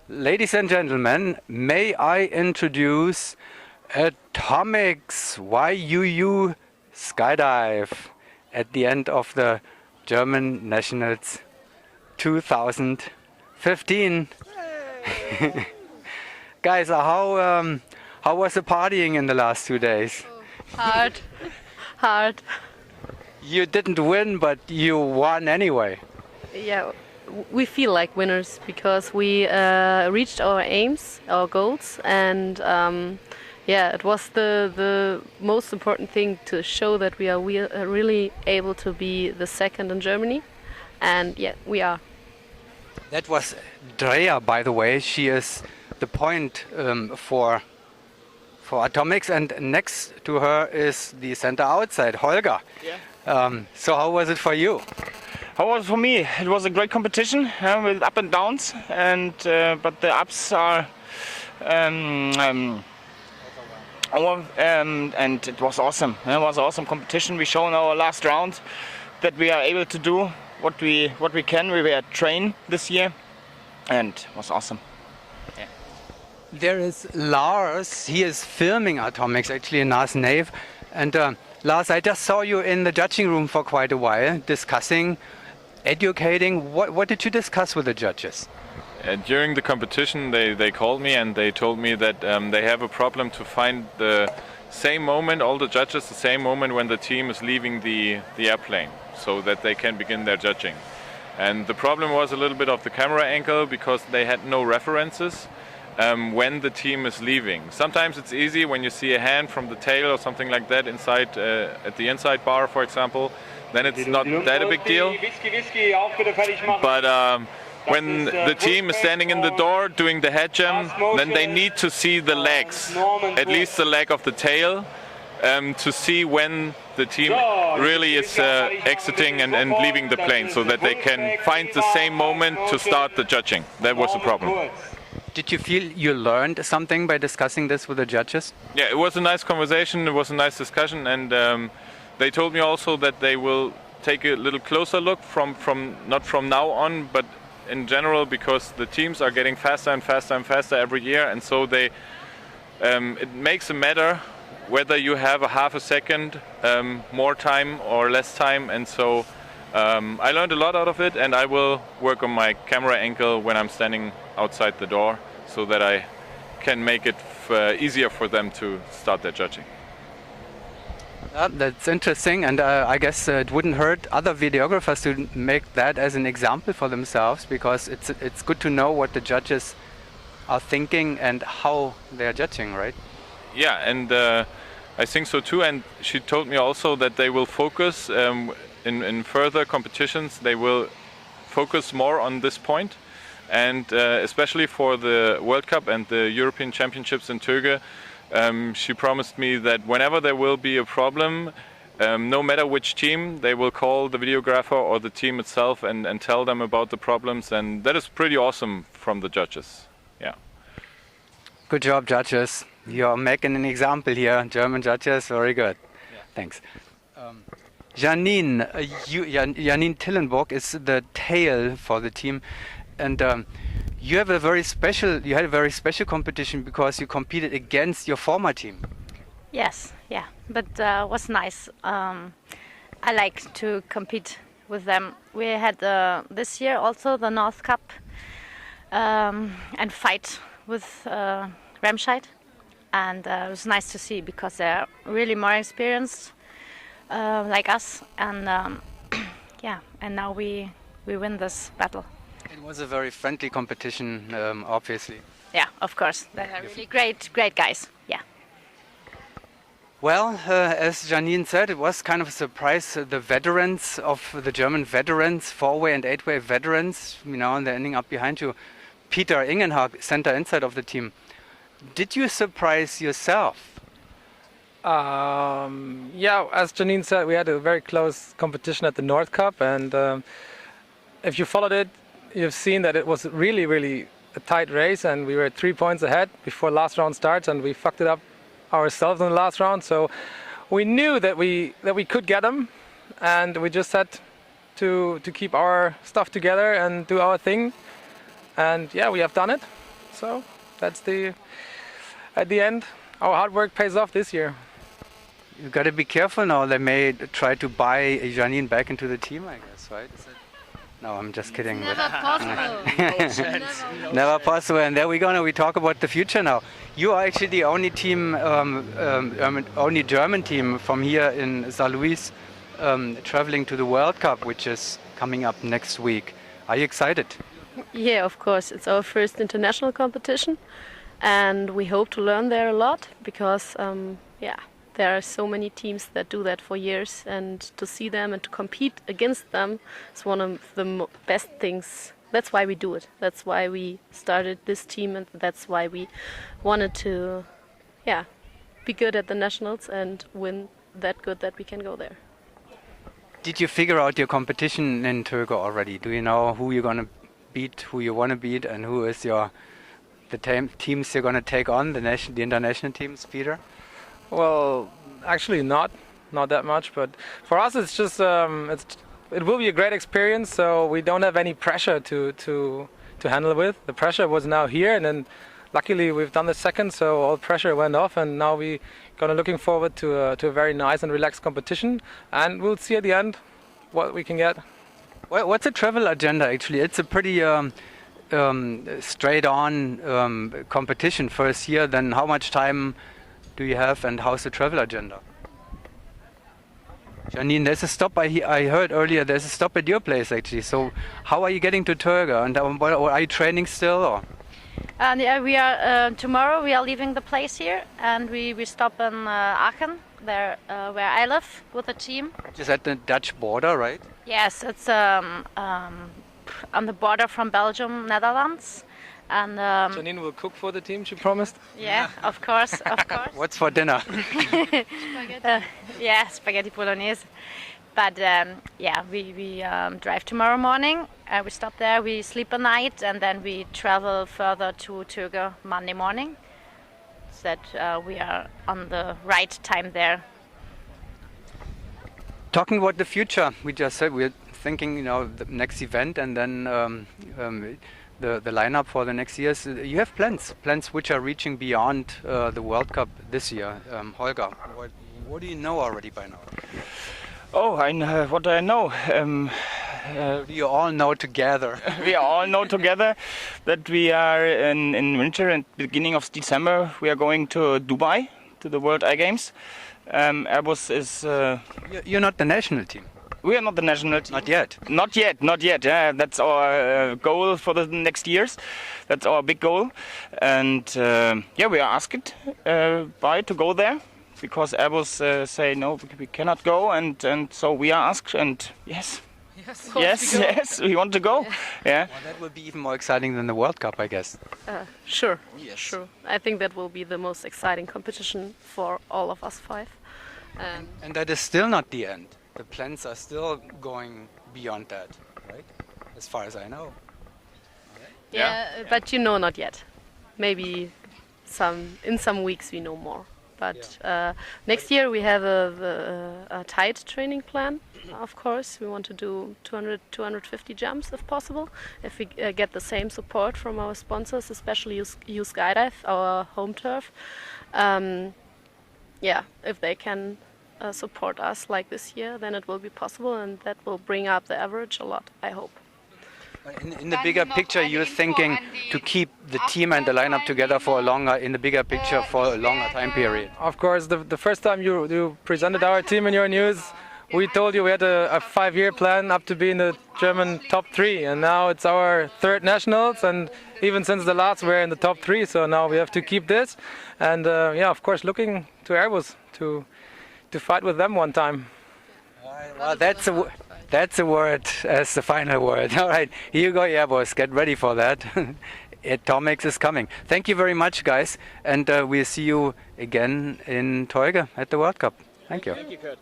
Ladies and gentlemen, may I introduce Atomics YUU Skydive at the end of the German Nationals 2015. Guys, how was the partying in the last 2 days? Hard. You didn't win, but you won anyway. Yeah, we feel like winners because we reached our aims, our goals, and it was the most important thing to show that we are really able to be the second in Germany, and yeah, we are. That was Drea, by the way. She is the point for Atomics, and next to her is the center outside, Holger. Yeah. So how was it for you? How was it for me? It was a great competition with up and downs, and but the ups are and it was awesome. It was an awesome competition. We showed in our last round that we are able to do what we can. We were trained this year, and it was awesome. Yeah. There is Lars. He is filming Atomics actually in Nave. And Lars, I just saw you in the judging room for quite a while, discussing, educating. What did you discuss with the judges? During the competition, they called me and they told me that they have a problem to find the same moment, all the judges, the same moment when the team is leaving the airplane, so that they can begin their judging. And the problem was a little bit of the camera angle, because they had no references when the team is leaving. Sometimes it's easy when you see a hand from the tail or something like that inside at the inside bar, for example, then it's not that a big deal. But when the team is standing in the door doing the head jam, then they need to see the legs, at least the leg of the tail, to see when the team really is exiting and leaving the plane, so that they can find the same moment to start the judging. That was the problem. Did you feel you learned something by discussing this with the judges? Yeah, it was a nice conversation, it was a nice discussion, and they told me also that they will take a little closer look not from now on, but in general, because the teams are getting faster and faster and faster every year, and so they it makes a matter whether you have a half a second more time or less time, and so I learned a lot out of it, and I will work on my camera angle when I'm standing outside the door, so that I can make it easier for them to start their judging. That's interesting, and I guess it wouldn't hurt other videographers to make that as an example for themselves, because it's good to know what the judges are thinking and how they are judging, right? Yeah, and I think so too. And she told me also that they will focus in further competitions. They will focus more on this point, and especially for the World Cup and the European Championships in Tögge. She promised me that whenever there will be a problem, no matter which team, they will call the videographer or the team itself and tell them about the problems, and that is pretty awesome from the judges. Yeah. Good job, judges. You're making an example here. German judges, very good. Yeah. Thanks. Janine, Janine Tillenburg is the tail for the team, and you had a very special competition because you competed against your former team. Yes, yeah, but was nice. I like to compete with them. We had this year also the North Cup and fight with Remscheid, and it was nice to see because they're really more experienced like us, and and now we win this battle. It was a very friendly competition, obviously. Yeah, of course. They are really great guys. Yeah. Well, as Janine said, it was kind of a surprise. The veterans of the German veterans, 4-way and 8-way veterans, and they're ending up behind you. Peter Ingenhag, center inside of the team. Did you surprise yourself? Yeah, as Janine said, we had a very close competition at the North Cup, and if you followed it, you've seen that it was really, really a tight race, and we were 3 points ahead before last round starts, and we fucked it up ourselves in the last round. So we knew that we could get them, and we just had to keep our stuff together and do our thing. And yeah, we have done it. So that's at the end, our hard work pays off this year. You got to be careful now. They may try to buy Janine back into the team, I guess, right? Is it? No, I'm just kidding. Never possible. Never possible. And there we go. Now we talk about the future now. You are actually the only team, only German team from here in Saar Louis traveling to the World Cup, which is coming up next week. Are you excited? Yeah, of course. It's our first international competition, and we hope to learn there a lot because, there are so many teams that do that for years, and to see them and to compete against them is one of the best things. That's why we do it. That's why we started this team, and that's why we wanted to, be good at the nationals and win that good that we can go there. Did you figure out your competition in Turku already? Do you know who you're going to beat, who you want to beat, and who is the teams you're going to take on, the international teams, Peter? Well, actually not that much, but for us it's just it will be a great experience. So we don't have any pressure to handle with. The pressure was now here, and then luckily we've done the second, so all pressure went off, and now we gonna looking forward to a very nice and relaxed competition, and we'll see at the end what we can get. What's the travel agenda actually? It's a pretty straight-on competition first year. Then how much time do you have, and how's the travel agenda? Janine, there's a stop. I heard earlier there's a stop at your place actually. So how are you getting to Turku? And are you training still? Or? We are tomorrow. We are leaving the place here, and we stop in Aachen, there where I live with the team. Just at the Dutch border, right? Yes, it's on the border from Belgium, Netherlands. And Janine will cook for the team, she promised. Yeah, of course, of course. What's for dinner? Spaghetti bolognese. But we drive tomorrow morning. We stop there, we sleep a night, and then we travel further to Turku Monday morning. So that we are on the right time there. Talking about the future, we just said we're thinking, the next event, and then the lineup for the next years. You have plans which are reaching beyond the World Cup this year. Holger, what do you know already by now? Oh, what do I know? We all know together. We all know together that we are in winter and beginning of December. We are going to Dubai to the World Ice Games. Airbus is. You're not the national team. We are not the national team. Not yet. Not yet. Yeah, that's our goal for the next years. That's our big goal, and we are asked to go there because Airbus say no, we cannot go, and so we are asked, and yes, we want to go. Yeah. Well, that will be even more exciting than the World Cup, I guess. Sure. I think that will be the most exciting competition for all of us five. And that is still not the end. The plans are still going beyond that, right? As far as I know. But not yet. Maybe in some weeks we know more. But next year we have a tight training plan. Of course, we want to do 250 jumps if possible. If we get the same support from our sponsors, especially U Skydive, our home turf. If they can support us like this year, then it will be possible, and that will bring up the average a lot, I hope. In the bigger picture, you're thinking to keep the team and the lineup together for a longer time period. Of course, the first time you presented our team in your news, we told you we had a 5-year plan up to be in the German top 3, and now it's our third nationals, and even since the last we're in the top 3, so now we have to keep this, and of course looking to Airbus to fight with them one time. Well, that's a word as the final word. All right, here you go, Airbus. Get ready for that. Atomics is coming. Thank you very much, guys, and we'll see you again in Turku at the World Cup. Thank you. Thank you, Kurt.